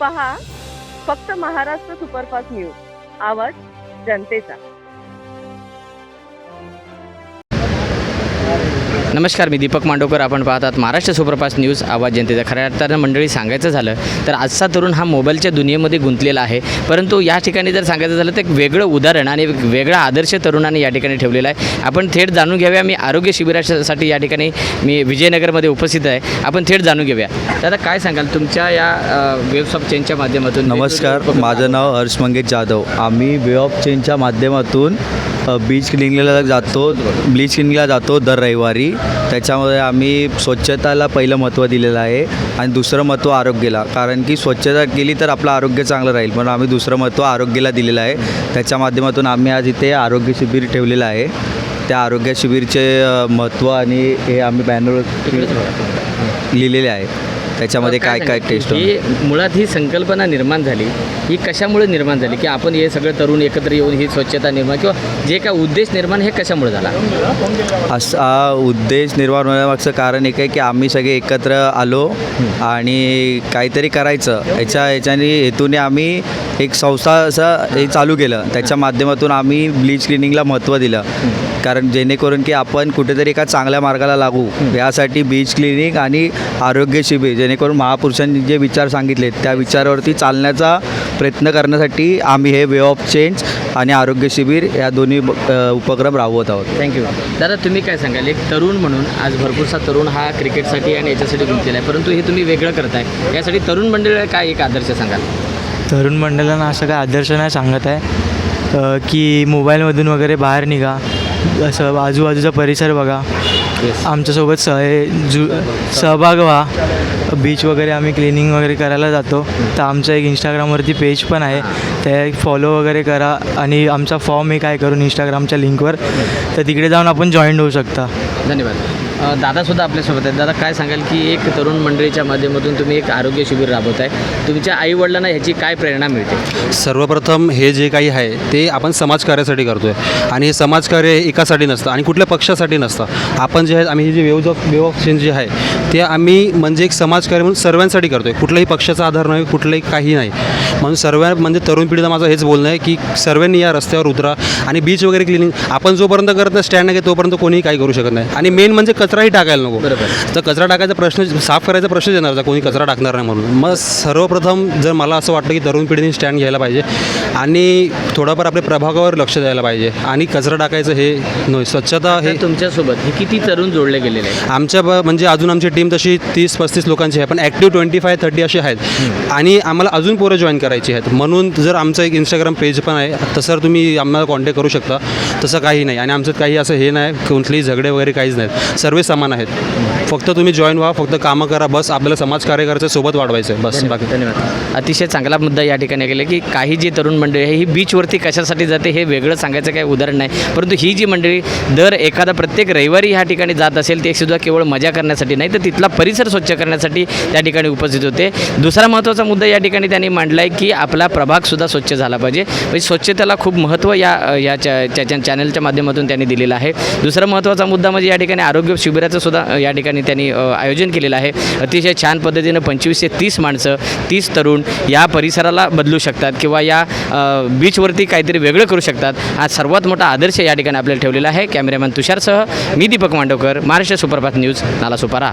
पहा फक्त Maharashtra superfast news, आवाज जनतेचा. नमस्कार, मी दीपक मांडवकर. आपण पाहतात महाराष्ट्र सुपरफास्ट न्यूज, आवाज जनतेचा. खऱ्या अर्थानं मंडळी सांगायचं झालं तर आजचा तरुण हा मोबाईलच्या दुनियेमध्ये गुंतलेला आहे. परंतु या ठिकाणी जर सांगायचं झालं तर एक वेगळं उदाहरण आणि एक वेगळा आदर्श तरुणाने या ठिकाणी ठेवलेला आहे. आपण थेट जाणून घेऊया. मी आरोग्य शिबिरासाठी या ठिकाणी मी विजयनगरमध्ये उपस्थित आहे. आपण थेट जाणून घेऊया. दादा, काय सांगाल तुमच्या या वेव्स ऑफ चेंजच्या माध्यमातून? नमस्कार, माझं नाव हर्ष मंगेश जाधव. आम्ही वे ऑफ चेंजच्या माध्यमातून बीच क्लिनिंगला जातो दर रविवारी. त्याच्यामध्ये आम्ही स्वच्छताला पहिलं महत्त्व दिलेलं आहे आणि दुसरं महत्त्व आरोग्याला. कारण की स्वच्छता केली तर आपलं आरोग्य चांगलं राहील, म्हणून आम्ही दुसरं महत्त्व आरोग्याला दिलेलं आहे. त्याच्या माध्यमातून आम्ही आज इथे आरोग्य शिबिर ठेवलेलं आहे. त्या आरोग्य शिबिरचे महत्त्व आणि हे आम्ही बॅनरवर लिहिलेले आहे. त्याच्यामध्ये काय काय टेस्ट ही मुळात ही संकल्पना निर्माण झाली, ही कशामुळे निर्माण झाली की आपण हे सगळे तरुण एकत्र येऊन ही स्वच्छता निर्माण किंवा जे काय उद्देश निर्माण हे कशामुळे झाला? असा उद्देश निर्माण होण्यामागचं कारण एक आहे की आम्ही सगळे एकत्र आलो आणि काहीतरी करायचं ह्याच्याने हेतूने आम्ही एक संस्था असं हे चालू केलं. त्याच्या माध्यमातून आम्ही ब्लीच क्लिनिंगला महत्त्व दिलं, कारण जेणेकरून की आपण कुठेतरी एका चांगल्या मार्गाला लागू यासाठी बीच क्लिनिक आणि आरोग्य शिबिर, जेणेकरून महापुरुषांनी जे विचार सांगितले त्या विचारावरती चालण्याचा प्रयत्न करण्यासाठी आम्ही हे वे ऑफ चेंज आणि आरोग्य शिबिर या दोन्ही उपक्रम राबवत आहोत. थँक्यू. दादा, तुम्ही काय सांगाल? एक तरुण म्हणून आज भरपूरसा तरुण हा क्रिकेटसाठी आणि याच्यासाठी गुंतलेला आहे, परंतु हे तुम्ही वेगळं करताय. यासाठी तरुण मंडळाला काय एक आदर्श सांगाल? तरुण मंडळांना असं काय आदर्श नाही सांगत आहे की मोबाईलमधून वगैरे बाहेर निघा, असं आजूबाजूचा परिसर बघा, आमच्यासोबत सहभाग व्हा. बीच वगैरे आम्ही क्लिनिंग वगैरे करायला जातो, तर आमचं एक इंस्टाग्रामवरती पेज पण आहे, ते फॉलो वगैरे करा आणि आमचा फॉर्म एक आहे करून इंस्टाग्रामच्या लिंकवर, तर तिकडे जाऊन आपण जॉईन होऊ शकता. धन्यवाद. दादासुद्धा आपल्यासोबत आहेत. दादा, काय सांगाल की एक तरुण मंडळीच्या माध्यमातून तुम्ही एक आरोग्य शिबिर राबवत आहे, तुमच्या आईवडिलांना ह्याची काय प्रेरणा मिळते? सर्वप्रथम हे जे काही आहे ते आपण समाजकार्यासाठी करतो आहे आणि हे समाजकार्य एकासाठी नसतं आणि कुठल्या पक्षासाठी नसतं. आपण जे आहे आम्ही हे जे वेव ऑफ चेंज जे आहे ते आम्ही म्हणजे एक समाजकार्य म्हणून सर्वांसाठी करतो आहे. कुठल्याही पक्षाचा आधार नाही, कुठलंही काही नाही. म्हणून सर्व म्हणजे तरुण पिढीला माझं हेच बोलणं आहे की सर्वांनी या रस्त्यावर उतरा आणि बीच वगैरे क्लिनिंग आपण जोपर्यंत करत नाही, स्टँड नाही तोपर्यंत कोणीही काही करू शकत नाही. आणि मेन म्हणजे कचराही टाकायला नको. बरोबर. तर कचरा टाकायचा प्रश्न, साफ करायचा प्रश्न येणार कोणी कचरा टाकणार नाही म्हणून. मग सर्वप्रथम जर मला असं वाटतं की तरुण पिढीने स्टँड घ्यायला पाहिजे आणि थोडंफार आपल्या प्रभागावर लक्ष द्यायला पाहिजे आणि कचरा टाकायचं हे नव्हे, स्वच्छता हे. तुमच्यासोबत हे किती तरुण जोडले गेलेले आहेत? आमच्या म्हणजे अजून आमची टीम तशी 30-35 लोकांची आहे, पण ॲक्टिव्ह 25-30 असे आहेत आणि आम्हाला अजून पोरं जॉईन करायची आहेत. म्हणून जर आमचं एक इंस्टाग्राम पेज पण आहे, तसं तुम्ही आम्हाला कॉन्टॅक्ट करू शकता. तसं काही नाही आणि आमचं काही असं हे नाही, कोणतेही झगडे वगैरे काहीच नाहीत, सर्व समान आहेत. फक्त तुम्ही जॉईन व्हा, फक्त कामं करा, बस आपल्याला समाजकार्य करायचं, सोबत वाढवायचं आहे, बस. बाकी धन्यवाद. अतिशय चांगला मुद्दा या ठिकाणी केला की काही जी तरुण मंडळी आहे ही बीचवरती कशासाठी जाते हे वेगळं सांगायचं काही उदाहरण नाही, परंतु ही जी मंडळी दर एखादा प्रत्येक रविवारी ह्या ठिकाणी जात असेल ते सुद्धा केवळ मजा करण्यासाठी नाही, तर तिथला परिसर स्वच्छ करण्यासाठी त्या ठिकाणी उपस्थित होते. दुसरा महत्त्वाचा मुद्दा या ठिकाणी त्यांनी मांडला आहे की आपला प्रभागसुद्धा स्वच्छ झाला पाहिजे. म्हणजे स्वच्छतेला खूप महत्त्व या चॅनलच्या माध्यमातून त्यांनी दिलेलं आहे. दुसरा महत्त्वाचा मुद्दा म्हणजे या ठिकाणी आरोग्य शिबिराचं सुद्धा या ठिकाणी त्यांनी आयोजन केलेलं आहे. अतिशय छान पद्धतीनं 25 ते 30 माणसं, 30 तरुण या परिसराला बदलू शकतात किंवा या बीचवरती काहीतरी वेगळं करू शकतात. हा सर्वात मोठा आदर्श या ठिकाणी आपल्याला ठेवलेला आहे. कॅमेरामॅन तुषारसह मी दीपक मांडवकर, महाराष्ट्र सुपरफास्ट न्यूज, नालासोपारा.